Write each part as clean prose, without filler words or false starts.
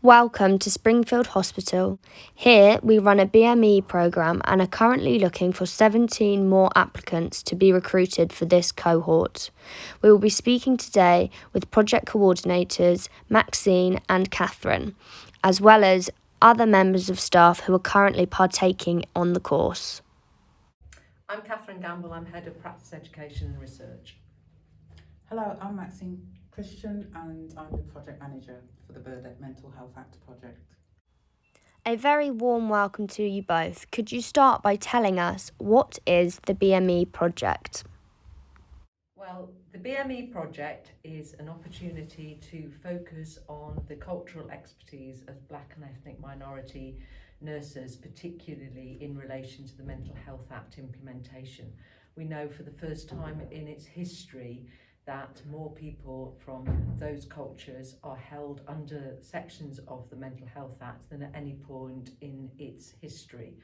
Welcome to Springfield Hospital. Here we run a BME programme and are currently looking for 17 more applicants to be recruited for this cohort. We will be speaking today with project coordinators Maxine and Catherine, as well as other members of staff who are currently partaking on the course. I'm Catherine Gamble, I'm Head of Practice Education and Research. Hello, I'm Maxine Christian and I'm the Project Manager for the Burdett Mental Health Act project. A very warm welcome to you both. Could you start by telling us what is the BME Project? Well, the BME Project is an opportunity to focus on the cultural expertise of Black and ethnic minority nurses, particularly in relation to the Mental Health Act implementation. We know for the first time in its history that more people from those cultures are held under sections of the Mental Health Act than at any point in its history.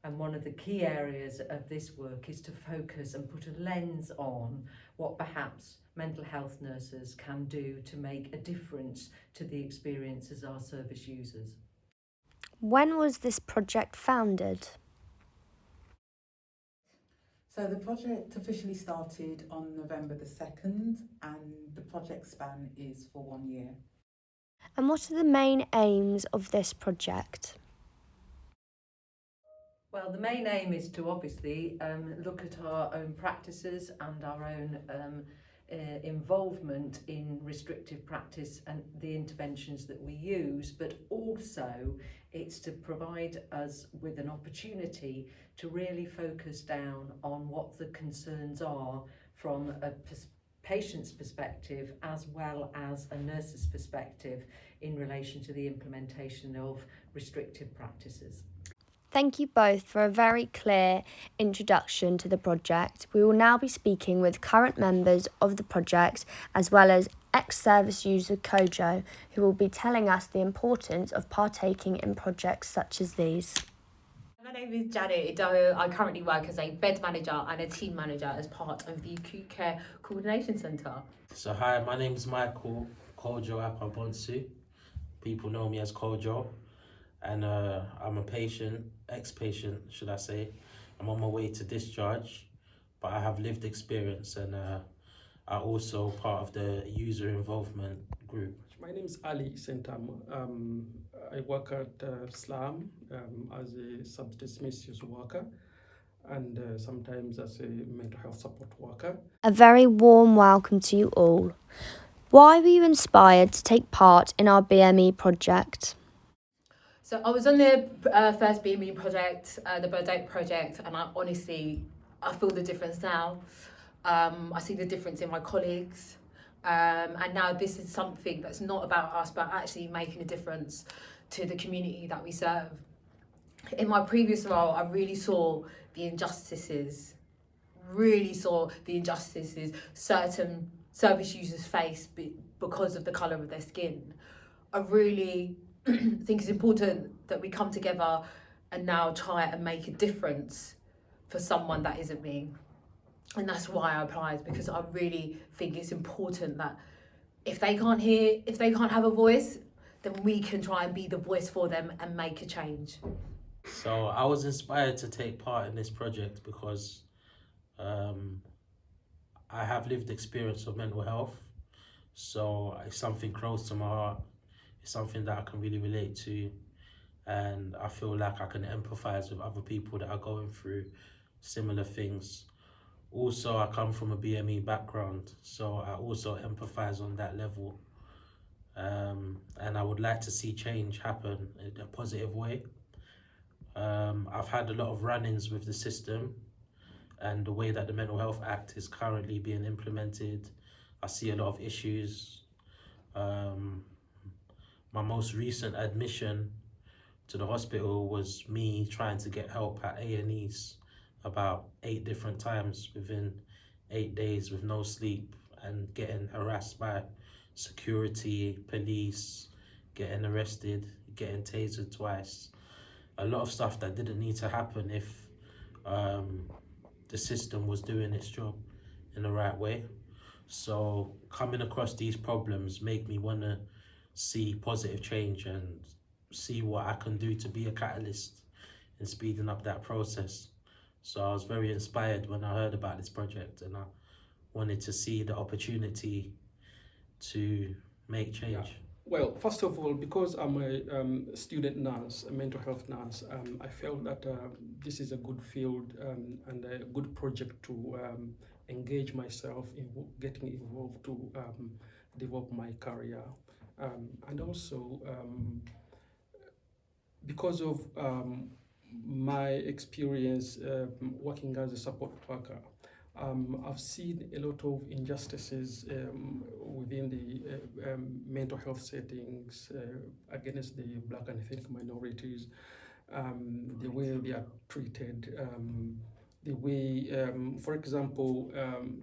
And one of the key areas of this work is to focus and put a lens on what perhaps mental health nurses can do to make a difference to the experiences of our service users. When was this project founded? So the project officially started on November the 2nd and the project span is for 1 year. And what are the main aims of this project? Well, the main aim is to obviously look at our own practices and our own involvement in restrictive practice and the interventions that we use, but also it's to provide us with an opportunity to really focus down on what the concerns are from a patient's perspective as well as a nurse's perspective in relation to the implementation of restrictive practices. Thank you both for a very clear introduction to the project. We will now be speaking with current members of the project as well as ex-service user Kojo, who will be telling us the importance of partaking in projects such as these. My name is Janet Idoho. I currently work as a bed manager and a team manager as part of the Acute Care Coordination Centre. So hi, my name is Michael Kojo Apabonsu. People know me as Kojo. And I'm a patient, ex-patient, should I say. I'm on my way to discharge, but I have lived experience and I'm also part of the user involvement group. My name is Ali Sentam. I work at SLAM as a substance misuse worker and sometimes as a mental health support worker. A very warm welcome to you all. Why were you inspired to take part in our BME project? So I was on the first BME project, the Burdett project, and I feel the difference now. I see the difference in my colleagues. And now this is something that's not about us, but actually making a difference to the community that we serve. In my previous role, I really saw the injustices certain service users face because of the colour of their skin. I really think it's important that we come together and now try and make a difference for someone that isn't me. And that's why I applied, because I really think it's important that if they can't have a voice, then we can try and be the voice for them and make a change. So I was inspired to take part in this project because I have lived experience of mental health. So it's something close to my heart. It's something that I can really relate to. And I feel like I can empathize with other people that are going through similar things. Also, I come from a BME background, so I also empathize on that level. And I would like to see change happen in a positive way. I've had a lot of run-ins with the system and the way that the Mental Health Act is currently being implemented. I see a lot of issues. My most recent admission to the hospital was me trying to get help at A&Es about 8 different times within 8 days with no sleep and getting harassed by security, police, getting arrested, getting tasered twice. A lot of stuff that didn't need to happen if the system was doing its job in the right way. So coming across these problems make me want to see positive change and see what I can do to be a catalyst in speeding up that process. So I was very inspired when I heard about this project, and I wanted to see the opportunity to make change. Yeah. Well, first of all, because I'm a student nurse, a mental health nurse, I felt that this is a good field and a good project to engage myself in getting involved to develop my career. And also, because of my experience working as a support worker, I've seen a lot of injustices within the mental health settings against the Black and ethnic minorities, the way they are treated, the way, for example,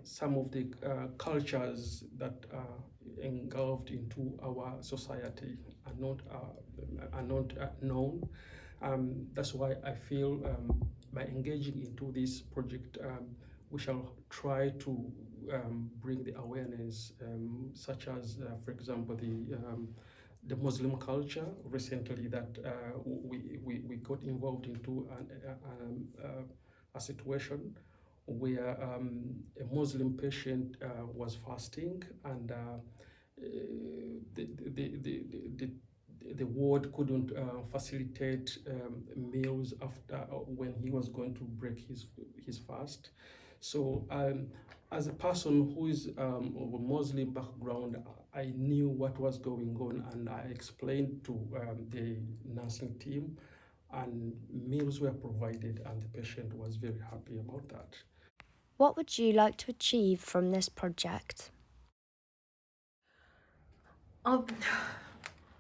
some of the cultures that are engulfed into our society are not known. That's why I feel by engaging into this project, we shall try to bring the awareness, such as, for example, the Muslim culture. Recently, that we got involved into a situation where a Muslim patient was fasting, and the ward couldn't facilitate meals after when he was going to break his fast. So as a person who is of a Muslim background, I knew what was going on, and I explained to the nursing team, and meals were provided, and the patient was very happy about that. What would you like to achieve from this project?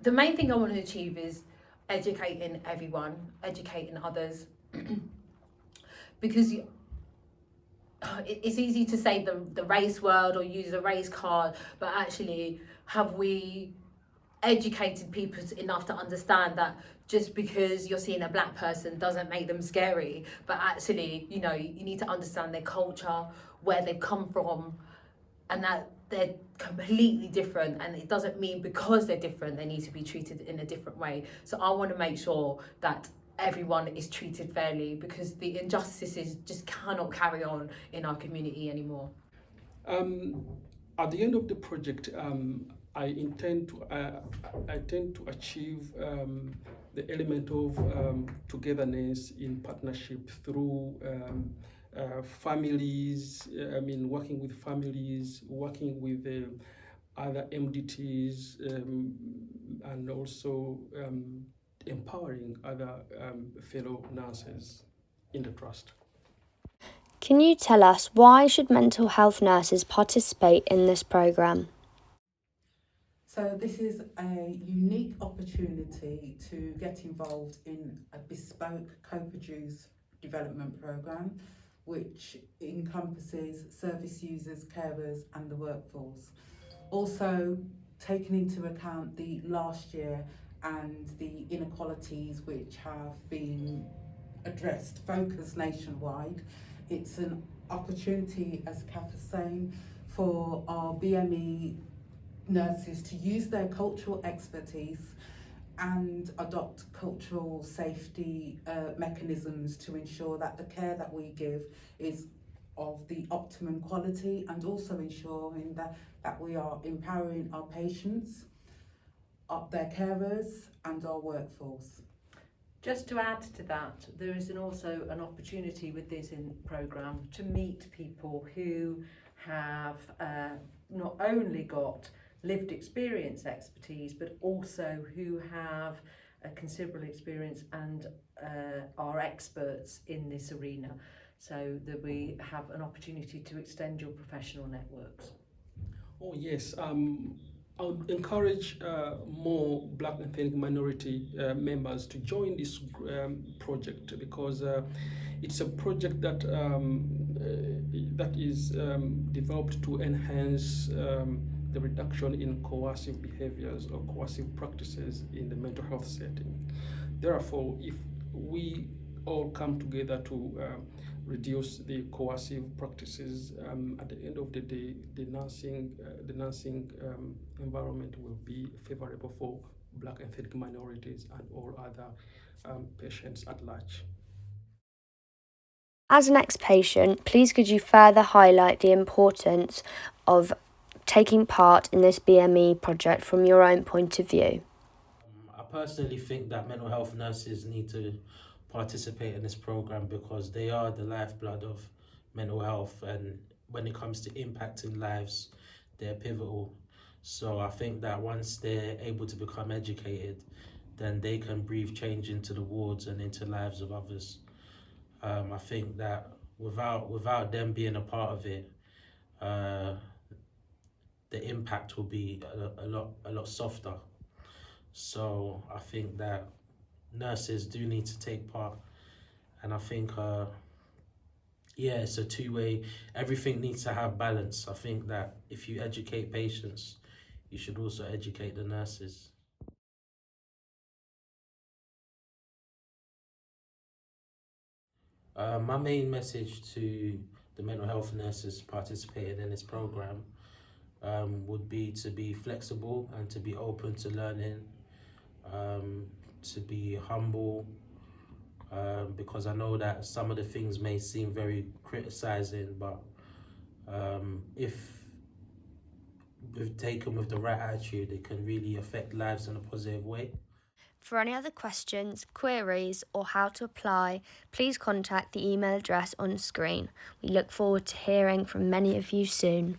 The main thing I want to achieve is educating everyone, educating others, because it's easy to say the race word or use the race card, but actually, have we educated people enough to understand that just because you're seeing a Black person doesn't make them scary, but actually, you need to understand their culture, where they've come from, and that they're completely different, and it doesn't mean because they're different they need to be treated in a different way. So I want to make sure that everyone is treated fairly, because the injustices just cannot carry on in our community anymore. At the end of the project, I intend to achieve the element of togetherness in partnership through families. Working with families, working with other MDTs, and also empowering other fellow nurses in the trust. Can you tell us why should mental health nurses participate in this programme? So this is a unique opportunity to get involved in a bespoke co-produced development programme which encompasses service users, carers and the workforce. Also taking into account the last year and the inequalities which have been addressed, focused nationwide. It's an opportunity, as Kath is saying, for our BME nurses to use their cultural expertise and adopt cultural safety mechanisms to ensure that the care that we give is of the optimum quality, and also ensuring that we are empowering our patients, their carers and our workforce. Just to add to that, there is also an opportunity with this programme to meet people who have not only got lived experience expertise, but also who have a considerable experience and are experts in this arena, so that we have an opportunity to extend your professional networks. Oh yes, I would encourage more Black and ethnic minority members to join this project, because it's a project that that is developed to enhance the reduction in coercive behaviors or coercive practices in the mental health setting. Therefore, if we all come together to reduce the coercive practices. At the end of the day, the nursing environment will be favorable for Black ethnic minorities and all other patients at large. As an ex-patient, please could you further highlight the importance of taking part in this BME project from your own point of view? I personally think that mental health nurses need to participate in this program because they are the lifeblood of mental health, and when it comes to impacting lives, they're pivotal. So I think that once they're able to become educated, then they can breathe change into the wards and into lives of others. I think that without them being a part of it, the impact will be a lot softer. So I think that nurses do need to take part, and I think it's a two-way. Everything needs to have balance. I think that if you educate patients, you should also educate the nurses. My main message to the mental health nurses participating in this program would be to be flexible and to be open to learning, to be humble, because I know that some of the things may seem very criticizing, but if taken with the right attitude, it can really affect lives in a positive way. For any other questions, queries, or how to apply, please contact the email address on screen. We look forward to hearing from many of you soon.